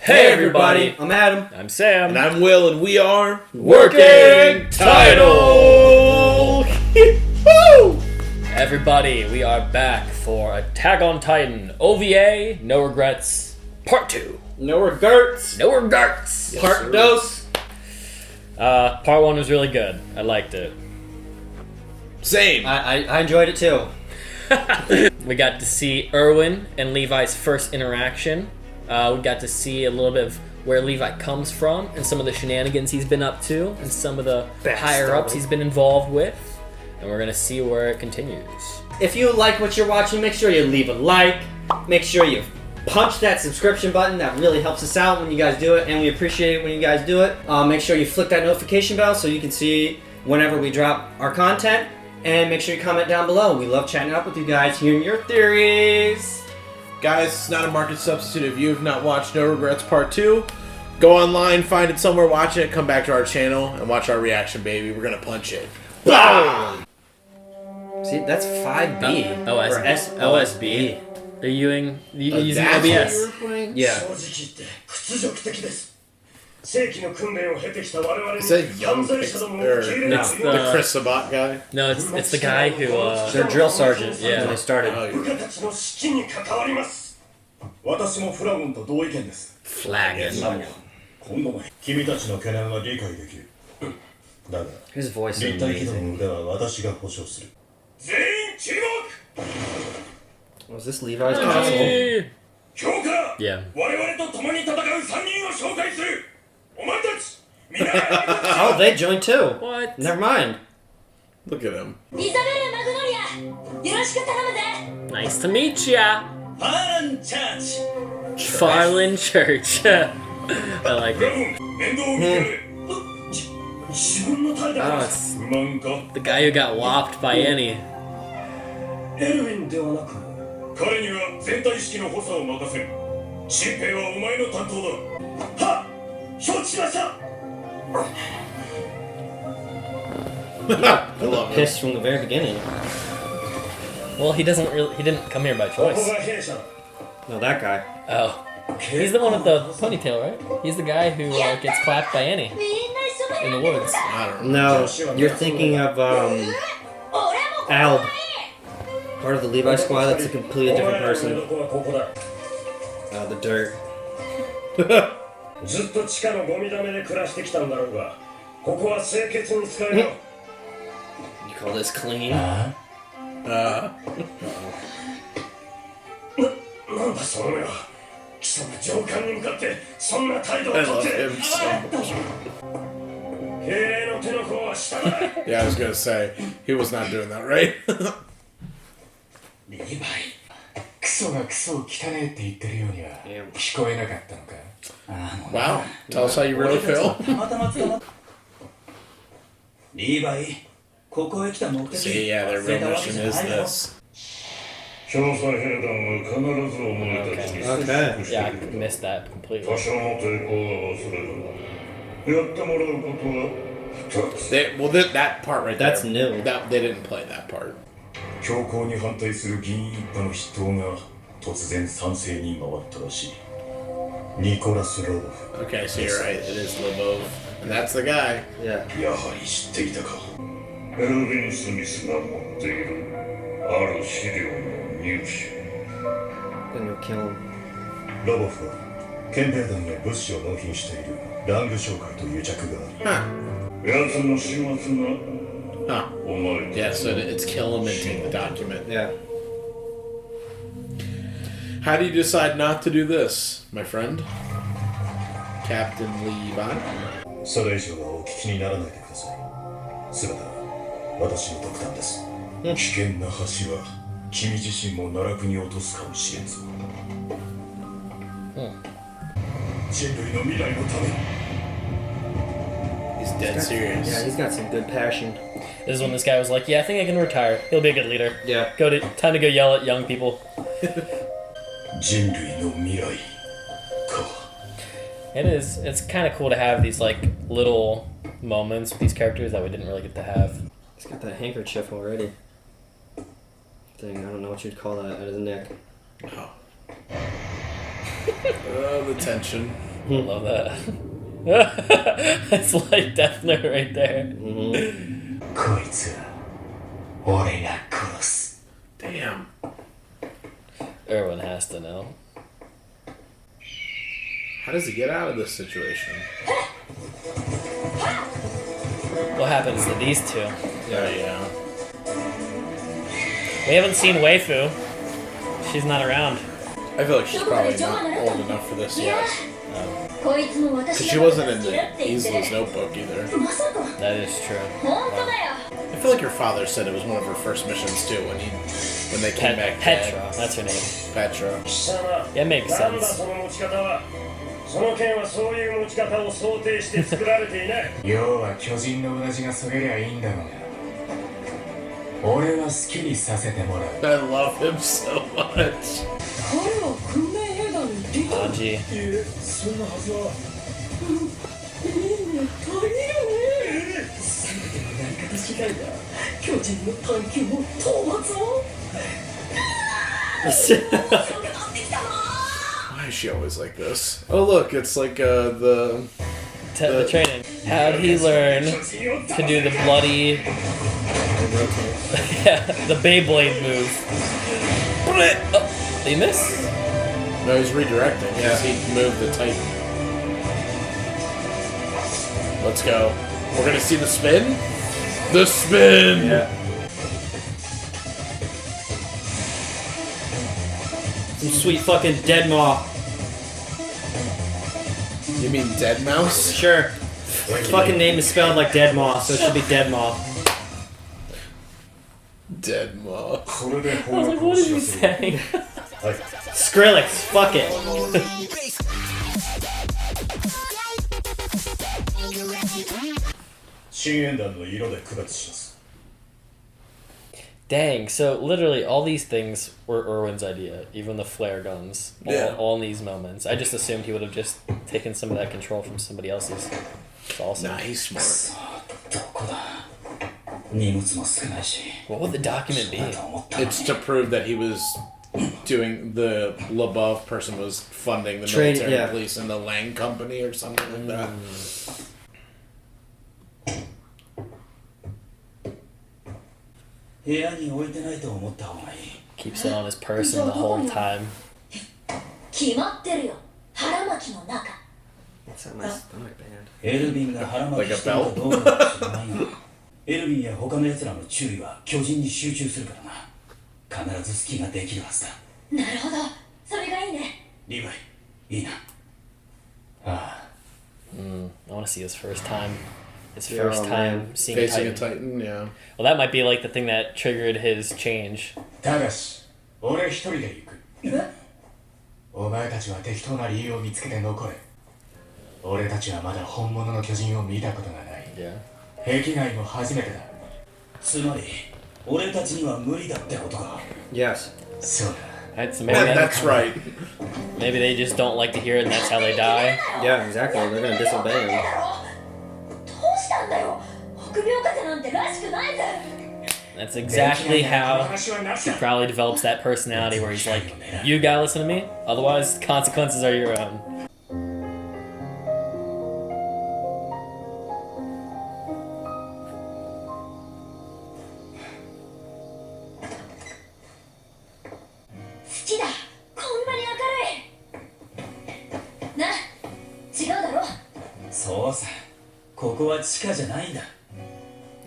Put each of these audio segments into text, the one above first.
Hey everybody, I'm Adam. I'm Sam. And I'm Will, and we are Working Title! Everybody, we are back for Attack on Titan OVA, No Regrets, Part 2. No regrets. No regrets! Yes, Part sir. dos. Part 1 was really good. I liked it. Same. I enjoyed it too. We got to see Erwin and Levi's first interaction. We got to see a little bit of where Levi comes from and some of the shenanigans he's been up to and some of the higher-ups he's been involved with. And we're going to see where it continues. If you like what you're watching, make sure you leave a like. Make sure you punch that subscription button. That really helps us out when you guys do it, and we appreciate it when you guys do it. Make sure you flick that notification bell so you can see whenever we drop our content. And make sure you comment down below. We love chatting up with you guys, hearing your theories. Guys, it's not a market substitute. If you have not watched No Regrets Part 2, go online, find it somewhere, watch it, come back to our channel, and watch our reaction, baby. We're going to punch it. Boom! See, that's 5B. OSB. Are you using That's what OBS? you were playing? Yeah. Is that young or No. It's the Chris Sabat guy? No, it's the guy who, They're drill sergeant when they started. Oh, yeah. Flagon. His voice is amazing. Was this Levi's castle? Yeah. Oh, they joined too. What? Never mind. Look at him. Nice to meet ya. Farland Church. I like it. Oh, it's the guy who got whopped by Annie. I love him. Pissed from the very beginning. Well, he didn't come here by choice. No, that guy. Oh. He's the one with the ponytail, right? He's the guy who gets clapped by Annie in the woods. I don't know. No, you're thinking of Alb. Part of the Levi squad. That's a completely different person. The dirt. You call this clean? I love him so much. Yeah, I was gonna say, he was not doing that, right? Wow, tell us how you really feel. See, yeah, their real mission is this. Okay. Yeah, I missed that completely. That part right there. That's new. They didn't play that part. Okay, so you're right. It is Lobov. And that's the guy. Yeah. Then you'll kill him. Huh. Yeah, so it's kill him and take the document. Yeah. How do you decide not to do this, my friend? Captain Levi? He's dead serious. Yeah, he's got some good passion. This is when this guy was like, "Yeah, I think I can retire. He'll be a good leader. Yeah. Time to go yell at young people." It's kind of cool to have these like little moments with these characters that we didn't really get to have. He's got that handkerchief already. Thing, I don't know what you'd call that, at his neck. Oh. The tension. I love that. It's like Death Note right there. Damn. Erwin has to know. How does he get out of this situation? What happens to these two? Yeah. We haven't seen Waifu. She's not around. I feel like she's probably not old enough for this yet. Because she wasn't in the Isla's notebook either. That is true. Wow. I feel like your father said it was one of her first missions too when they came back. Petra, that's her name. Petra. Yeah, it makes sense. その剣はそういう持ち方を想定して作られていない。要は巨人のうなじがそげりゃいいんだろうが。俺は好きにさせてもらう。I love him so much. 彼は訓練兵団に出た。マジ。いえ、そんなはずは。いいね、足りるね。全てのやり方次第だ。巨人の探求も討伐も。Why is she always like this? Oh look, it's like the training. How did he learn to do the bloody, yeah, the Beyblade move? Oh, did he miss? No, he's redirecting. Yeah, he moved the Titan. Let's go. We're gonna see the spin. The spin. Yeah. Some sweet fucking dead maw. You mean Dead Mouse? Sure. Fucking name is spelled like Dead Maw, so it should be Dead Maw. Dead Maw. I was like, what is he saying? Skrillex, fuck it. Dang, so literally all these things were Erwin's idea, even the flare guns, all in these moments. I just assumed he would have just taken some of that control from somebody else's. It's awesome. Nah, he's smart. What would the document be? It's to prove that he was doing the Labov person was funding the military police and the Lang Company or something like that. Keeps it on his person the whole time. It's on my stomach, man. Like a belt? エルヴィンや他の奴らの注意は巨人に集中するからな。必ず隙ができるはずだ。なるほど。それがいいね。リヴァイ、いいな。ああ。I want to see his first time. His first time seeing facing Titan. a Titan, yeah. Well, that might be like the thing that triggered his change. ただし、俺一人で行く。お前たちは適当な理由を見つけて残れ。俺たちはまだ本物の巨人を見たことがない。Yeah. 壁外も初めてだ。つまり、俺たちには無理だってことか。Yes. そうだ。That's maybe That's right. Maybe they just don't like to hear it and that's how they die. Yeah, exactly. They're gonna disobey him. That's exactly how he probably develops that personality where he's like, you gotta listen to me, otherwise consequences are your own.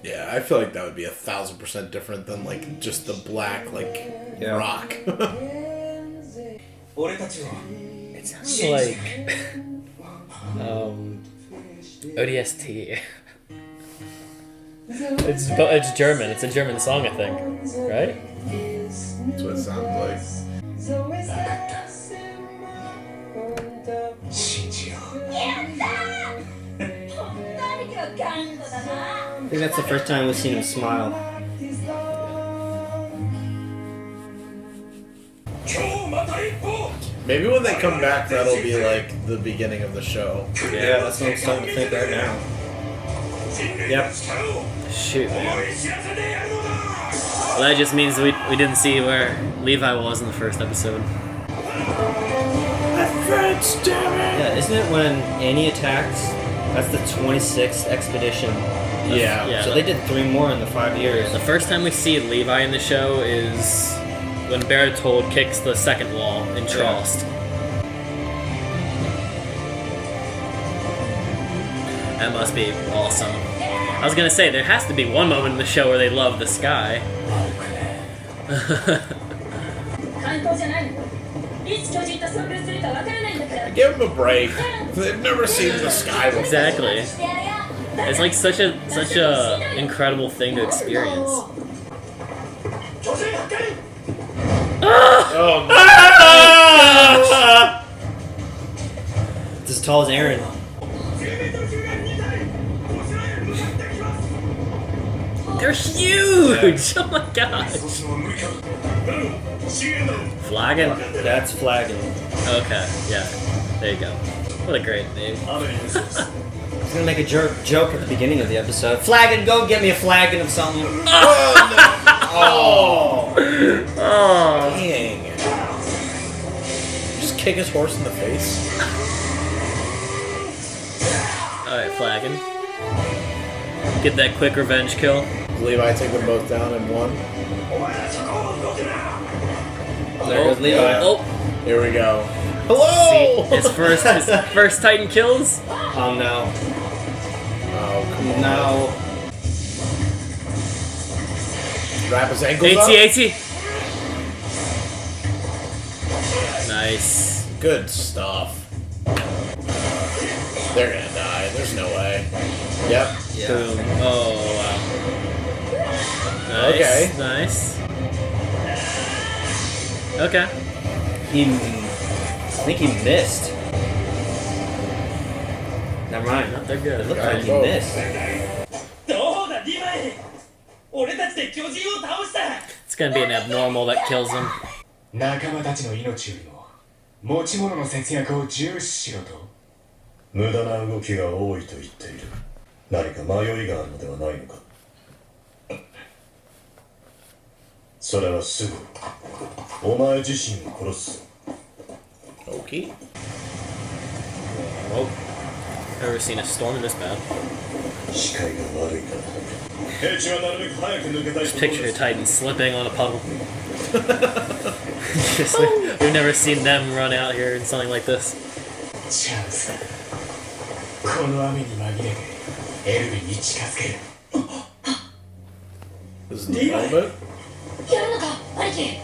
Yeah, I feel like that would be 1,000% different than like just the black rock. It sounds like ODST. It's German. It's a German song, I think, right? That's what it sounds like. I think that's the first time we've seen him smile. Maybe when they come back, that'll be like the beginning of the show. Yeah, that's what I'm starting to think right now. Yep. Shoot, man. Well, that just means we didn't see where Levi was in the first episode. I defense, damn it! Yeah, isn't it when Annie attacks? That's the 26th expedition. Yeah. So they did 3 more in the 5 years. The first time we see Levi in the show is when Bertold kicks the second wall in Trost. That must be awesome. I was gonna say, there has to be one moment in the show where they love the sky. 関東じゃないの。いつ巨人と遭遇するかわからないんだから。 Give them a break. They've never seen the sky before. Exactly. It's like such a incredible thing to experience. Oh, It's as tall as Aaron. They're huge! Oh my gosh! Flagon? That's flagging. Okay, yeah. There you go. What a great name. I was gonna make a joke at the beginning of the episode. Flagon, go get me a flagon of something. Oh, Oh. dang. Just kick his horse in the face. Alright, Flagon. Get that quick revenge kill. Levi take them both down in one. There goes Levi. Oh, Here we go. see, Hello! his first Titan kills. Oh no. Oh, come on. No. Wrap his ankles up. AT-AT. Nice. Good stuff. They're gonna die. There's no way. Yep. Boom. Oh, wow. Nice. Okay. Nice. Okay. I think he missed. Never mind. No, they're good. It looked Okay. like he Oh. missed. どうだリヴァイ。俺たちで巨人を倒した。 It's gonna be an abnormal that kills him. 仲間たちの命よりも持ち物の節約を重視しろと。無駄な動きが多いと言っている。何か迷いがあるのではないのか。それはすぐお前自身を殺すぞ。 Okay. Oh. Never seen a storm this bad. 視界が悪いな。兵士はなるべく早く抜けたいところ Picture で a す。 Titan slipping on a puddle. We've never seen them run out here in something like this. チャンスだ。この雨に紛れてエルヴィンに近づける。 This is the moment. やるのか兄貴。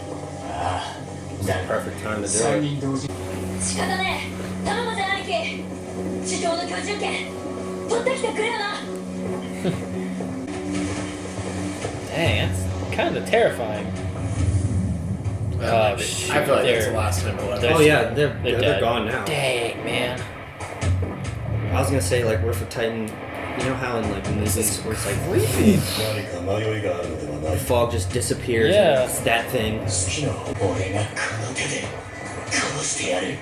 Perfect time to do 3 it. 人同時。仕方ねえ。頼むぜ兄貴。地上の居住権取ってきてくれよな。 Dang, that's kind of terrifying. Oh, shit. I feel like that's the They're- last time I left. they're- Oh yeah, they're dead. gone now. Dang, man. I was gonna say like we're for Titan. You know how in like movies where it's like 何か迷いがあるのではな the い。 fog just disappears. Yeah. And it's that thing. 好きな俺がこの手で殺してやる。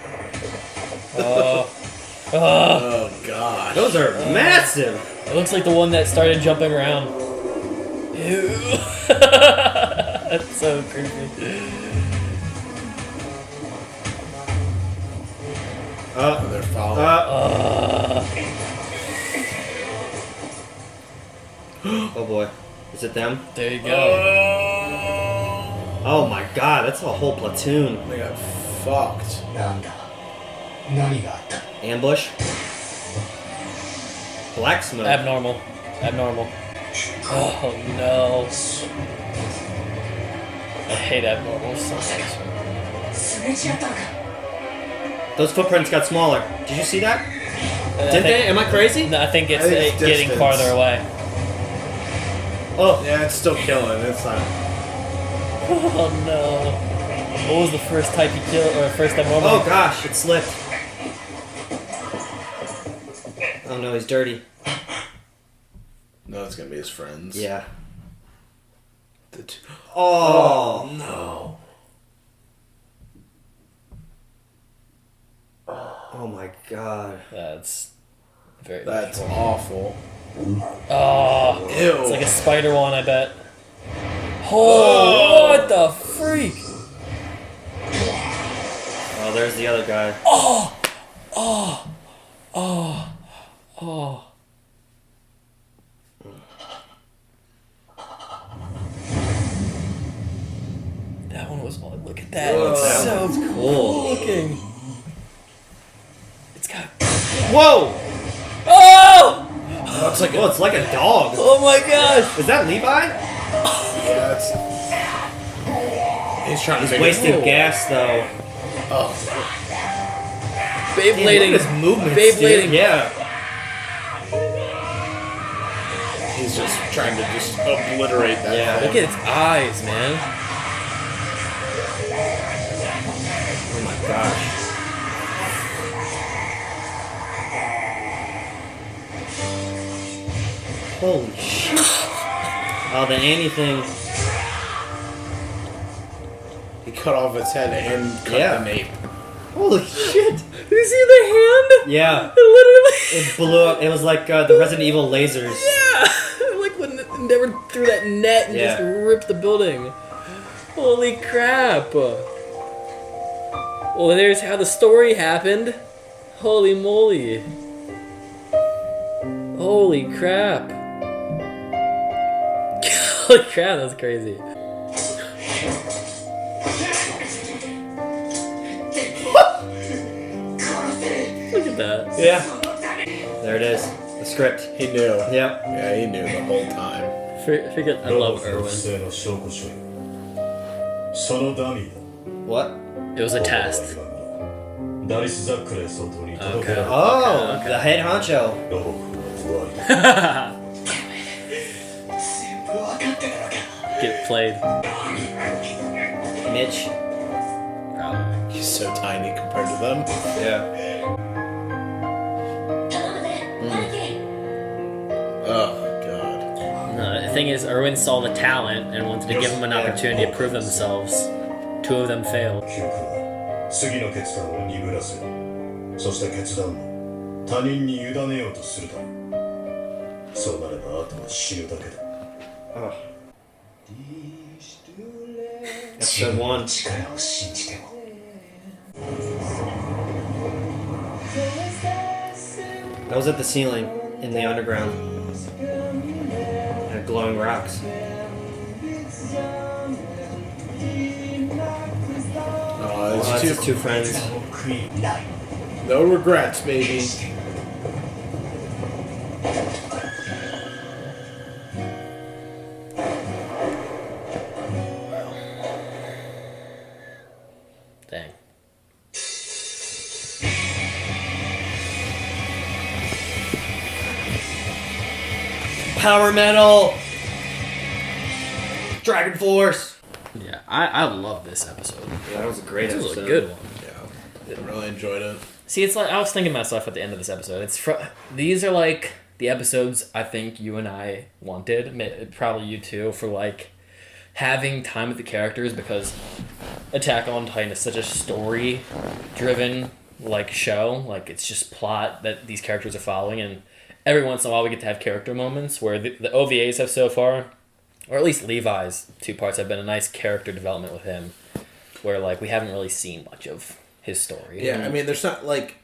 Oh. Oh. Oh god. Those are massive. It looks like the one that started jumping around. Ew. That's so creepy. Oh, they're following. Oh boy. Is it them? There you go. Oh my god, that's a whole platoon. They got fucked. なんだ。何があった。 Ambush. Black smoke. Abnormal. Abnormal. Oh no. I hate abnormal so much. すれ違ったのか。 Those footprints got smaller. Did you see that? I Didn't they? think- Am I crazy? No, I think it's, I think it's getting distance. farther away. Oh, Yeah, it's still killing. It's not. Oh no. What was the first type you killed, or first abnormal? oh gosh, it slipped. Oh no, he's dirty. No, it's gonna be his friends. Yeah. The two. Oh. No. Oh my god. That's very That's painful. awful. Oh, Ew. it's like a spider one, I bet. Oh, what the freak? Oh, there's the other guy. Oh, Oh. Oh. Oh. That one was. Oh, look at that. Whoa. It's so That one's cool looking. It's got. Whoa! Oh! Oh, it's like Well, it's like a dog. Oh my gosh! Is that Levi? yeah, it's, he's trying to He's make wasting gas though. Oh, Damn, Beyblading. look at his movements, Beyblading. dude. Yeah. he's just trying to just obliterate that. Yeah. thing. Look at its eyes, man. Oh my gosh. Holy shit. Oh, the Annie thing. He cut off its head and cut Yeah. the nape. Holy shit. Did you see the hand? Yeah. It literally. It blew up. It was like the Resident Evil lasers. Yeah! Like when they were through that net and just Yeah. ripped the building. Holy crap! Well, there's how the story happened. Holy moly. Holy crap. Holy crap, that's crazy. Look at that. Yeah. There it is. The script. He knew. Yep. Yeah, he knew the whole time. Forget, I love 不 Irwin. 正の証拠書よそのダミーだ What? It was a test. ダリス・ザックレー総統に届けられた Oh, Okay. the head honcho. ロボットは怖い Get played. Mitch. Probably. He's so tiny compared to them. Yeah. 頼むぜ兄貴 Oh god. No, the thing is, Irwin saw the talent and wanted to give them an opportunity to prove themselves. Two of them failed. 記憶は次の決断を鈍らせるそして決断も他人に委ねようとするだろうそうなればあとは死ぬだけだ Oh. Episode 1. 力を信じても That was at the ceiling in the underground. And glowing rocks. Oh, Oh, it's that's too, his two friends. 悔いない no regrets, baby. Dang. Power metal! Dragon Force! Yeah, I love this episode. Yeah, that was a great This episode. was a good one. Yeah, really enjoyed it. See, it's like I was thinking myself at the end of this episode. These are like the episodes I think you and I wanted, probably you too, for like having time with the characters because Attack on Titan is such a story-driven like show. Like it's just plot that these characters are following, and every once in a while we get to have character moments where the OVAs have so far, or at least Levi's two parts have been a nice character development with him, where like we haven't really seen much of his story. Yeah, I mean, there's not like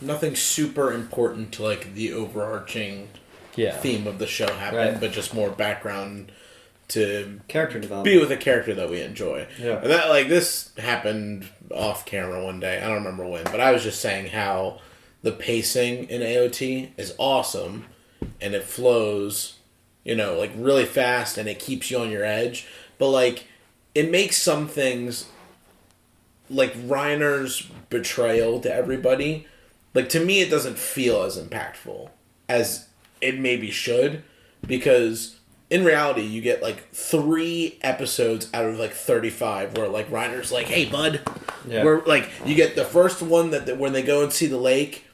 nothing super important to like the overarching Yeah. theme of the show happen, Right. but just more background to Character development. be with a character that we enjoy. Yeah. And that like this happened off camera one day. I don't remember when, but I was just saying how the pacing in AOT is awesome and it flows, you know, like really fast and it keeps you on your edge. But like it makes some things like Reiner's betrayal to everybody, like to me it doesn't feel as impactful as it maybe should, because in reality you get like 3 episodes out of like 35 where like Reiner's like, hey bud, Yeah. where like you get the first one that when they go and see the lake,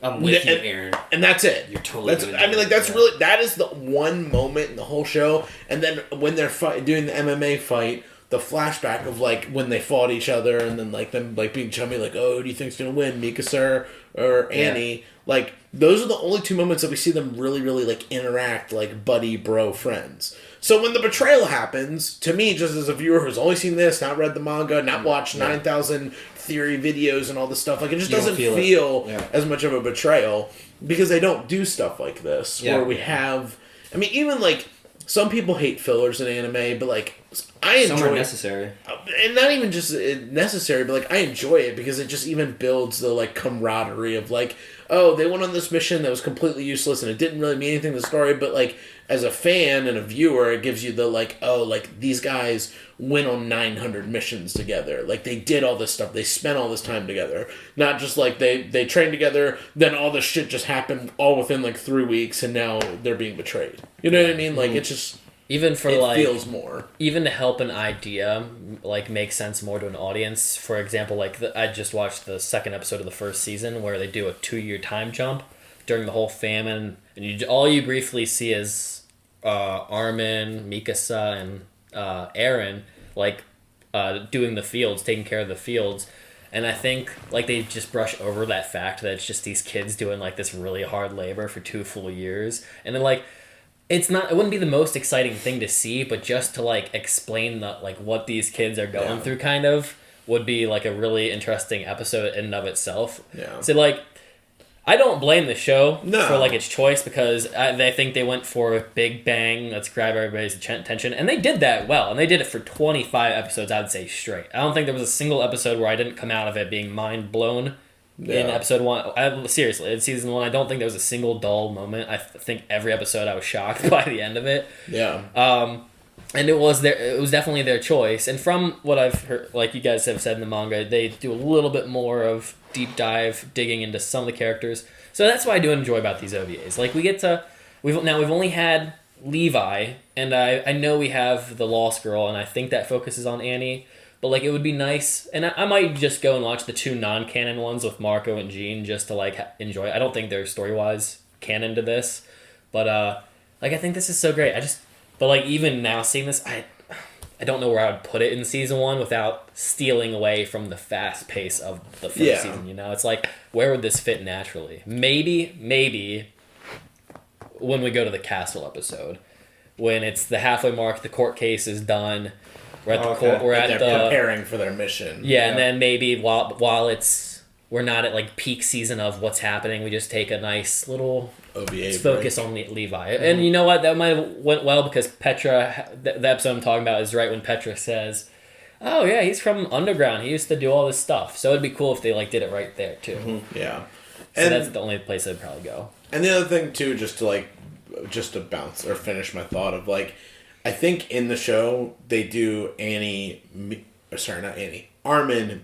I'm with you, and- Aaron. and that's it. You're totally That's, doing I mean, like that's that. really that is the one moment in the whole show. And then when they're doing the MMA fight, the flashback of like when they fought each other and then like them like being chummy, like, oh, who do you think's gonna win, Mikasa or Annie? Like those are the only two moments that we see them really, really like interact like buddy bro friends. So when the betrayal happens, to me, just as a viewer who's only seen this, not read the manga, not watched 9,000 theory videos and all this stuff, like it just doesn't feel as much of a betrayal because they don't do stuff like this where we have. I mean, even like some people hate fillers in anime, but like I enjoy some are necessary, and not even just necessary, but like I enjoy it because it just even builds the like camaraderie of like, oh, they went on this mission that was completely useless and it didn't really mean anything to the story, but like as a fan and a viewer, it gives you the like, oh, like these guys went on 900 missions together, like they did all this stuff, they spent all this time together, not just like they trained together, then all this shit just happened all within like 3 weeks and now they're being betrayed. You know what I mean? Like it's just. Even for it like feels more. Even to help an idea like make sense more to an audience. For example, like I just watched the second episode of the first season where they do a 2-year time jump during the whole famine, and all you briefly see is Armin, Mikasa, and Eren like doing the fields, taking care of the fields. And I think like they just brush over that fact that it's just these kids doing like this really hard labor for 2 full years, and then like. It wouldn't be the most exciting thing to see, but just to like explain the like what these kids are going through kind of would be like a really interesting episode in and of itself. Yeah. So like I don't blame the show for like its choice because I think they went for a big bang, let's grab everybody's attention, and they did that well, and they did it for 25 episodes, I'd say straight. I don't think there was a single episode where I didn't come out of it being mind blown. In episode 1, seriously, in season 1, I don't think there was a single dull moment. I think every episode I was shocked by the end of it. Yeah. And it was definitely their choice. And from what I've heard, like you guys have said in the manga, they do a little bit more of deep dive digging into some of the characters. So that's what I do enjoy about these OVAs. Like we've only had Levi, and I know we have the Lost Girl, and I think that focuses on Annie. But, like, it would be nice, and I might just go and watch the 2 non-canon ones with Marco and Jean just to, like, enjoy it. I don't think they're story-wise canon to this, but, like, I think this is so great. But, like, even now seeing this, I don't know where I would put it in season 1 without stealing away from the fast pace of the first season, you know? It's like, where would this fit naturally? Maybe, when we go to the castle episode, when it's the halfway mark, the court case is done. We're at the court. They're preparing for their mission. Yeah, and then maybe while we're not at like peak season of what's happening, we just take a nice little OVA focus on Levi. And you know what? That might have went well because Petra. The episode I'm talking about is right when Petra says, "Oh yeah, he's from Underground. He used to do all this stuff." So it'd be cool if they like did it right there too. Mm-hmm. Yeah, so that's the only place I'd probably go. And the other thing too, just to bounce or finish my thought of like. I think in the show, they do Armin,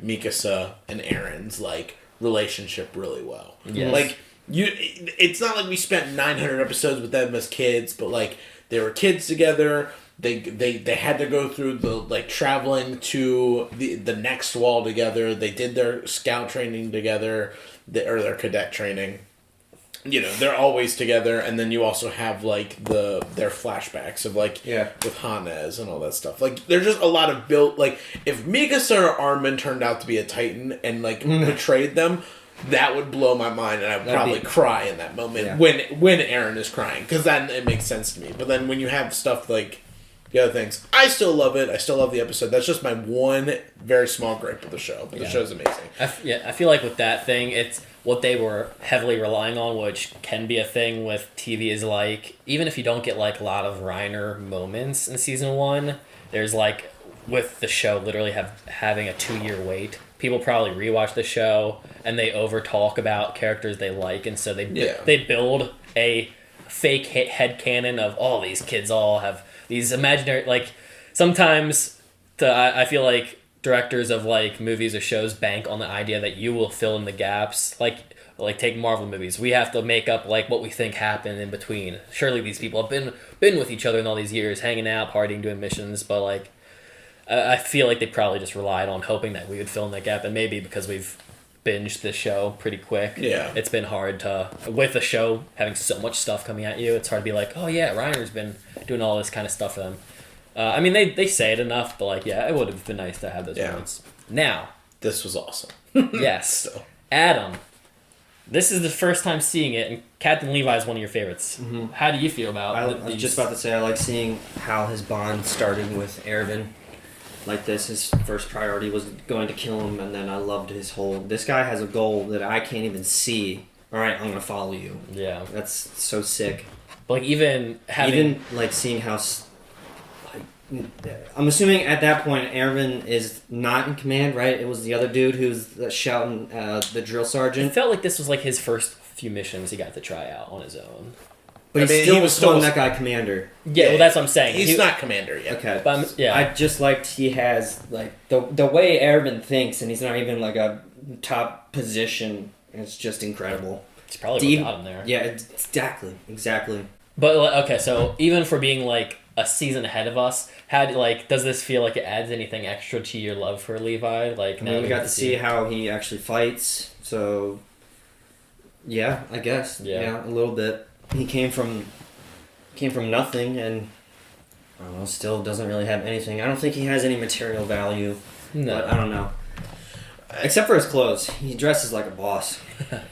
Mikasa, and Eren's, like, relationship really well. Yes. Like, it's not like we spent 900 episodes with them as kids, but, like, they were kids together. They had to go through the, like, traveling to the next wall together. They did their scout training together, or their cadet training. You know, they're always together, and then you also have, like, their flashbacks of, like, with Hannes and all that stuff. Like, there's just a lot of like, if Mikasa or Armin turned out to be a Titan and, like, betrayed them, that would blow my mind, and I would probably cry in that moment when Eren is crying, because then it makes sense to me. But then when you have stuff like the other things, I still love it. I still love the episode. That's just my one very small gripe of the show, but the show's amazing. I feel like with that thing, it's what they were heavily relying on, which can be a thing with TV, is like, even if you don't get like a lot of Reiner moments in season 1, there's like, with the show literally having a 2-year wait, people probably rewatch the show and they over talk about characters they like, and so they build a fake headcanon of, oh, these kids all have these imaginary, like, sometimes I feel like directors of like movies or shows bank on the idea that you will fill in the gaps. Like take Marvel movies, we have to make up like what we think happened in between. Surely these people have been with each other in all these years, hanging out, partying, doing missions, but like I feel like they probably just relied on hoping that we would fill in that gap, and maybe because we've binged the show pretty quick, it's been hard to, with the show having so much stuff coming at you, it's hard to be like, oh yeah, Reiner's been doing all this kind of stuff for them. I mean, they say it enough, but like, yeah, it would have been nice to have those moments. Now, This was awesome. yes, So. Adam. This is the first time seeing it, and Captain Levi is one of your favorites. How do you feel about I was these? just about to say, I like seeing how his bond started with Erwin. Like this, his first priority was going to kill him, and then I loved his whole. This guy has a goal that I can't even see. All right, I'm gonna follow you. Yeah, That's so sick. but like even having Like seeing how. I'm assuming at that point Erwin is not in command, right? It was the other dude who's shouting the drill it sergeant. felt like this was like his first few missions he got to try out on his own. But I mean, he he was still still- that guy commander. Yeah, well, that's what I'm saying. He's not commander yet. Okay. But yeah. I just liked he has like the way Erwin thinks, and he's not even like a top position. It's just incredible. It's probably what got him there. Yeah, exactly. But like, okay, so even for being like a season ahead of us, does this feel like it adds anything extra to your love for Levi? Like, And then we got to see how he actually fights. So, yeah, I guess. Yeah. A little bit. He came from nothing, and I don't know, still doesn't really have anything. I don't think he has any material value. No. But I don't know. Except for his clothes, he dresses like a boss.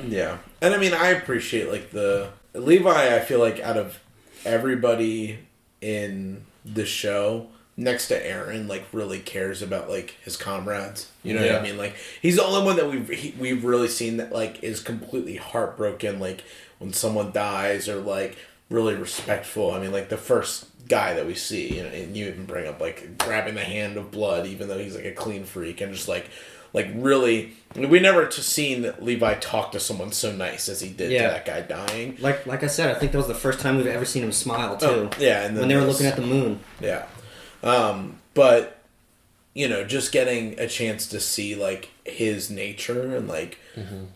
Yeah. And I mean, I appreciate, like, the... Levi, I feel like, out of everybody in the show, next to Aaron, like, really cares about, like, his comrades. You know what I mean? Like, he's the only one that we've really seen that, like, is completely heartbroken, like, when someone dies, or, like, really respectful. I mean, like, the first guy that we see, and you even bring up, like, grabbing the hand of blood, even though he's, like, a clean freak, and just, like really, we never seen Levi talk to someone so nice as he did to that guy dying. Like I said, I think that was the first time we've ever seen him smile too. Oh, yeah, and then when they were looking at the moon. Yeah, but you know, just getting a chance to see like his nature and like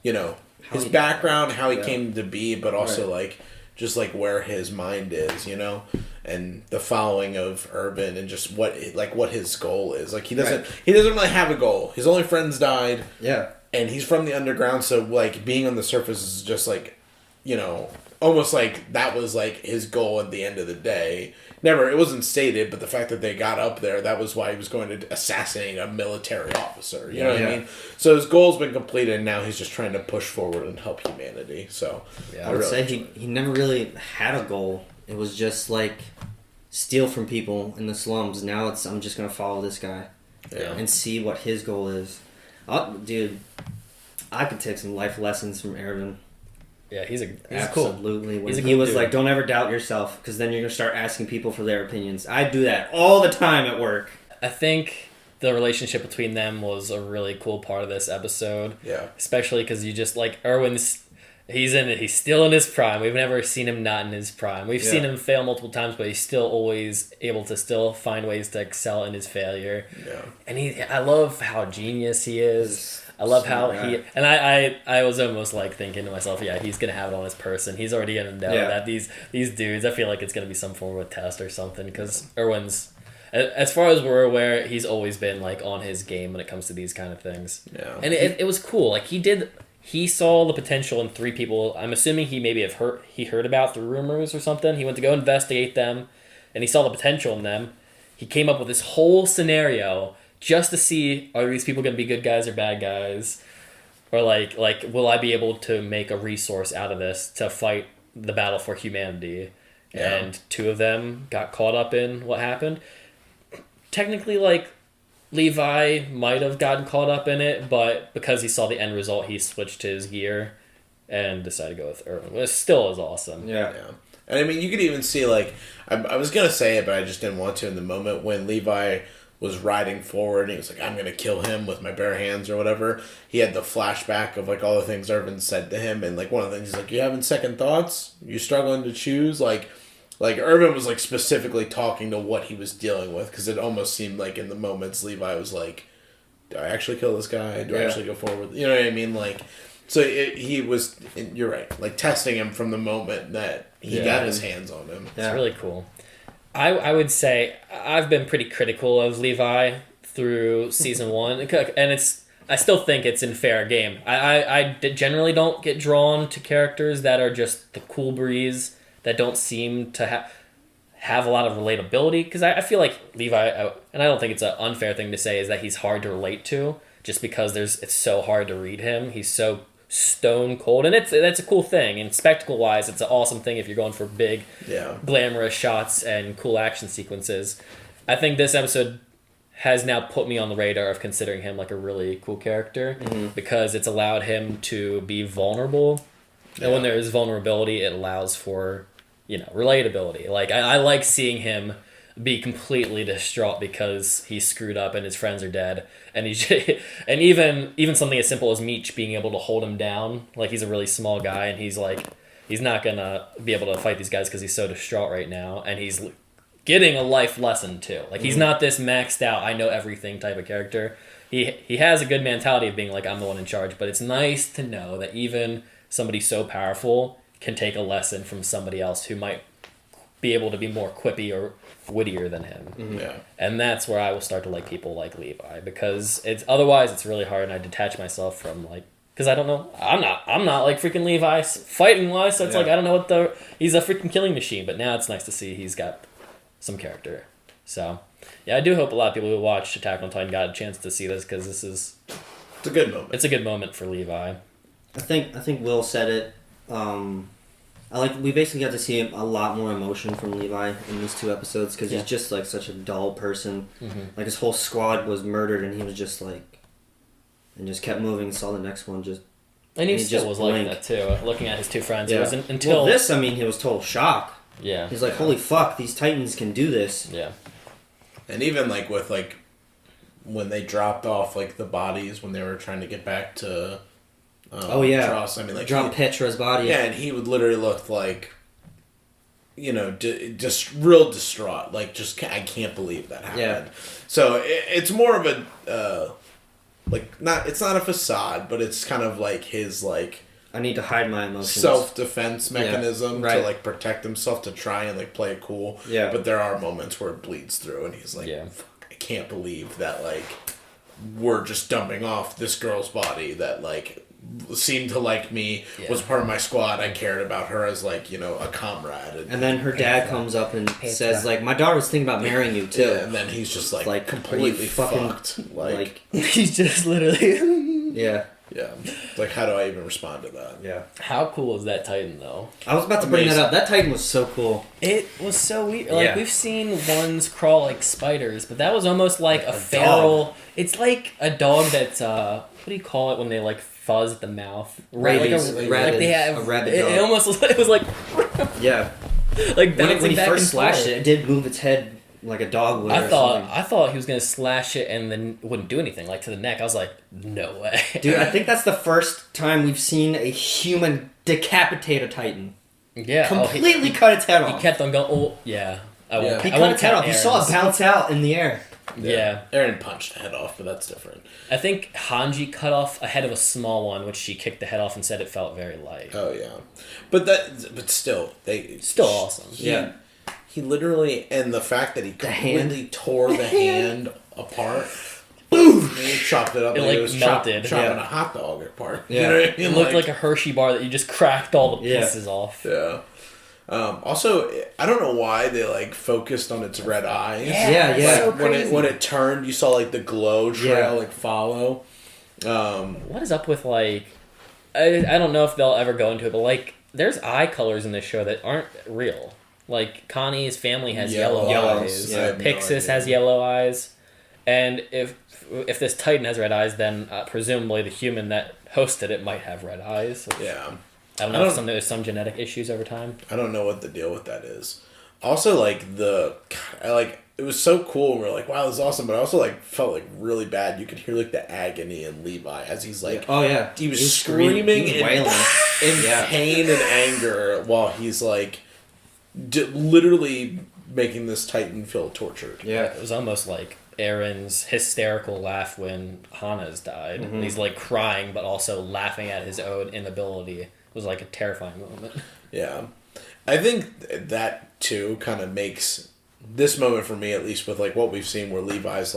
you know his background, how he came to be, but also like just like where his mind is, you know, and the following of Urban, and just what his goal is. Like he doesn't really have a goal. His only friends died. Yeah. And he's from the underground, so like being on the surface is just like, you know, almost like that was like his goal at the end of the day. It wasn't stated, but the fact that they got up there, that was why he was going to assassinate a military officer. You know what I mean? So his goal's been completed, and now he's just trying to push forward and help humanity. So I would say he never really had a goal. It was just like steal from people in the slums. Now I'm just gonna follow this guy and see what his goal is. Dude, I could take some life lessons from Erwin. Yeah, he's cool. Absolutely. When He's a he cool was dude. like, don't ever doubt yourself, because then you're going to start asking people for their opinions. I do that all the time at work. I think the relationship between them was a really cool part of this episode. Yeah. Especially because you just like Erwin's. He's still in his prime. We've never seen him not in his prime. We've seen him fail multiple times, but he's still always able to still find ways to excel in his failure. Yeah. And I love how genius he is. I love how and I was almost like thinking to myself, yeah, he's gonna have it on his person. He's already gonna know that these dudes. I feel like it's gonna be some form of a test or something, because Erwin's, as far as we're aware, he's always been like on his game when it comes to these kind of things. Yeah. And it was cool. Like he saw the potential in 3 people. I'm assuming he maybe heard about through rumors or something. He went to go investigate them, and he saw the potential in them. He came up with this whole scenario just to see, are these people going to be good guys or bad guys? Or like will I be able to make a resource out of this to fight the battle for humanity? Yeah. And 2 of them got caught up in what happened. Technically, like, Levi might have gotten caught up in it, but because he saw the end result, he switched his gear and decided to go with Erwin. It still is awesome. Yeah. And I mean, you could even see, like, I was going to say it, but I just didn't want to in the moment when Levi was riding forward and he was like, I'm going to kill him with my bare hands or whatever. He had the flashback of, like, all the things Irvin said to him. And, like, one of the things he's like, you having second thoughts? You struggling to choose? Like Irvin was, like, specifically talking to what he was dealing with, because it almost seemed like in the moments Levi was like, do I actually kill this guy? Do I actually go forward? You know what I mean? Like, so he was, you're right, like, testing him from the moment that he got his hands on him. It's really cool. I would say I've been pretty critical of Levi through season 1, and I still think it's in fair game. I generally don't get drawn to characters that are just the cool breeze, that don't seem to have a lot of relatability, because I feel like Levi, and I don't think it's an unfair thing to say, is that he's hard to relate to, just because it's so hard to read him. He's so stone cold, and that's a cool thing. And spectacle wise, it's an awesome thing if you're going for big, glamorous shots and cool action sequences. I think this episode has now put me on the radar of considering him like a really cool character, because it's allowed him to be vulnerable, and when there is vulnerability, it allows for relatability. Like I like seeing him be completely distraught because he's screwed up and his friends are dead, and and even something as simple as Meech being able to hold him down. Like he's a really small guy, and he's not gonna be able to fight these guys because he's so distraught right now, and he's getting a life lesson too. Like he's not this maxed out, I know everything type of character. He has a good mentality of being like, I'm the one in charge, but it's nice to know that even somebody so powerful can take a lesson from somebody else who might be able to be more quippy or wittier than him. Yeah. And that's where I will start to like people like Levi, because otherwise it's really hard, and I detach myself from because I don't know, I'm not like freaking Levi fighting wise, so it's like I don't know he's a freaking killing machine. But now it's nice to see he's got some character. So yeah, I do hope a lot of people who watched Attack on Titan got a chance to see this, because it's a good moment. It's a good moment for Levi. I think Will said it. We basically got to see a lot more emotion from Levi in these 2 episodes, because he's just like such a dull person. Like his whole squad was murdered, and he was just like, and just kept moving. Saw the next one just, and he still was like that too. Looking at his 2 friends, it was until this. He was total shock. Yeah, he's like, holy fuck, these Titans can do this. Yeah, and even with when they dropped off the bodies when they were trying to get back to. Tross. Drop Petra's body. Yeah, and he would literally look like, just real distraught. Like, just I can't believe that happened. Yeah. So it's more of a, it's not a facade, but it's kind of like his I need to hide my emotions. Self-defense mechanism to protect himself, to try and play it cool. Yeah. But there are moments where it bleeds through, and he's like, fuck, I can't believe that we're just dumping off this girl's body that seemed to like me, was part of my squad. I cared about her as a comrade. And then her dad comes up and says my daughter was thinking about marrying you too. Yeah, and then he's just completely fucked. He's just literally yeah. Yeah. How do I even respond to that? Yeah. How cool is that Titan though? I was about to bring that up. That Titan was so cool. It was so weird. We've seen ones crawl like spiders, but that was almost like a feral dog. It's like a dog that's what do you call it when they fuzz at the mouth? Rabies. A rabbit dog. It almost it was yeah. When he first slashed it did move its head like a dog would. I thought he was gonna slash it and then wouldn't do anything to the neck. I was like, no way. Dude, I think that's the first time we've seen a human decapitate a Titan. Yeah. Completely cut its head off. He kept on going. Oh yeah. He cut its head off. You saw it bounce out in the air. Yeah. Eren punched the head off, but that's different. I think Hanji cut off a head of a small one, which she kicked the head off and said it felt very light. Oh yeah, but still, still awesome. Yeah, he literally, and the fact that he completely tore the hand apart. Boom! He chopped it up. It was melted. Chopping a hot dog apart. Yeah, you know what I mean? It looked like a Hershey bar that you just cracked all the pieces off. Yeah. Also, I don't know why they focused on its red eyes. Yeah. So when it turned, you saw the glow trail follow. What is up with I don't know if they'll ever go into it, but there's eye colors in this show that aren't real. Connie's family has yellow eyes. Yeah, Pixis has yellow eyes, and if this Titan has red eyes, then presumably the human that hosted it might have red eyes. Yeah. I don't know if there's some genetic issues over time. I don't know what the deal with that is. Also, it was so cool. And we're like, wow, this is awesome. But I also felt really bad. You could hear the agony in Levi as he's oh yeah, he was screaming he was in pain and anger while he's literally making this Titan feel tortured. Yeah, it was almost like Eren's hysterical laugh when Hana's died. Mm-hmm. He's crying, but also laughing at his own inability. It was a terrifying moment. Yeah. I think that too kind of makes this moment for me, at least with what we've seen where Levi's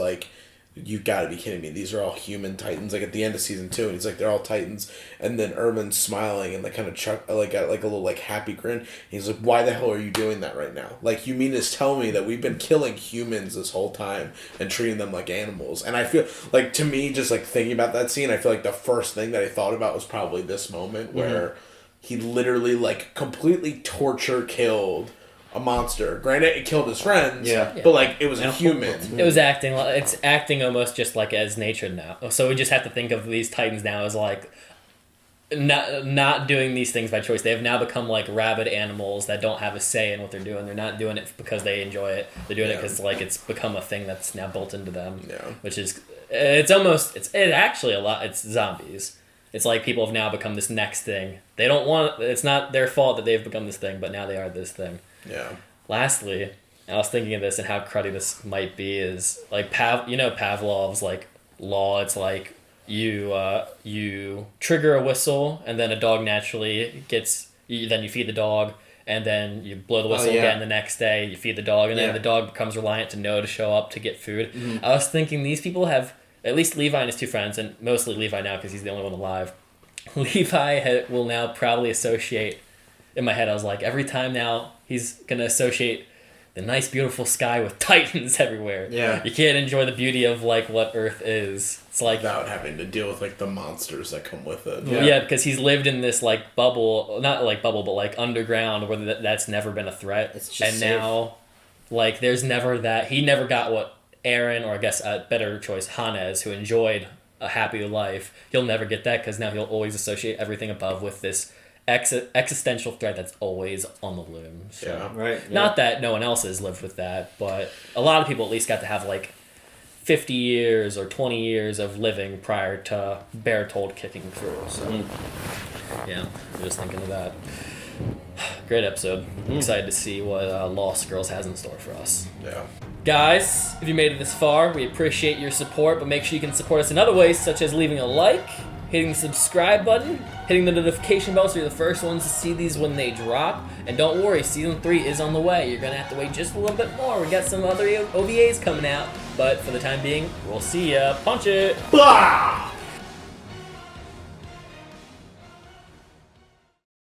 you've got to be kidding me. These are all human Titans. Like at the end of season 2, and he's like, they're all Titans. And then Irvin's smiling and like kind of got like a little like happy grin. He's like, why the hell are you doing that right now? Like, you mean to tell me that we've been killing humans this whole time and treating them like animals? And I feel like, to me, just like thinking about that scene, I feel like the first thing that I thought about was probably this moment where he literally like completely killed a monster. Granted, it killed his friends, but like it was a human. It was acting. It's acting almost just like as nature now. So we just have to think of these Titans now as like not doing these things by choice. They have now become like rabid animals that don't have a say in what they're doing. They're not doing it because they enjoy it. They're doing it because like it's become a thing that's now built into them. Yeah. Which is it's actually a lot. It's zombies. It's like people have now become this next thing. They don't want. It's not their fault that they've become this thing, but now they are this thing. Yeah. Lastly, I was thinking of this and how cruddy this might be is like Pavlov's like law. It's like you trigger a whistle and then a dog naturally then you feed the dog and then you blow the whistle again the next day. You feed the dog and then the dog becomes reliant to know to show up to get food. I was thinking these people have at least Levi and his 2 friends, and mostly Levi now because he's the only one alive. Levi will now probably associate. In my head, I was like, every time now, he's going to associate the nice, beautiful sky with Titans everywhere. Yeah. You can't enjoy the beauty of, like, what Earth is. It's like... Without having to deal with, like, the monsters that come with it. Yeah, because he's lived in this, like, bubble... Not, like, bubble, but, like, underground where that's never been a threat. It's just safe. Now, like, there's never that... He never got what Aaron, or I guess a better choice, Hannes, who enjoyed a happy life, he'll never get that because now he'll always associate everything above with this... existential threat that's always on the loom. So, not that no one else has lived with that, but a lot of people at least got to have like 50 years or 20 years of living prior to Barricades kicking through. So, yeah, I'm just thinking of that. Great episode. Excited to see what Lost Girls has in store for us. Yeah. Guys, if you made it this far, we appreciate your support, but make sure you can support us in other ways, such as leaving a like, hitting the subscribe button, hitting the notification bell so you're the first ones to see these when they drop. And don't worry, Season 3 is on the way. You're going to have to wait just a little bit more. We got some other OVAs coming out. But for the time being, we'll see ya. Punch it! Blah!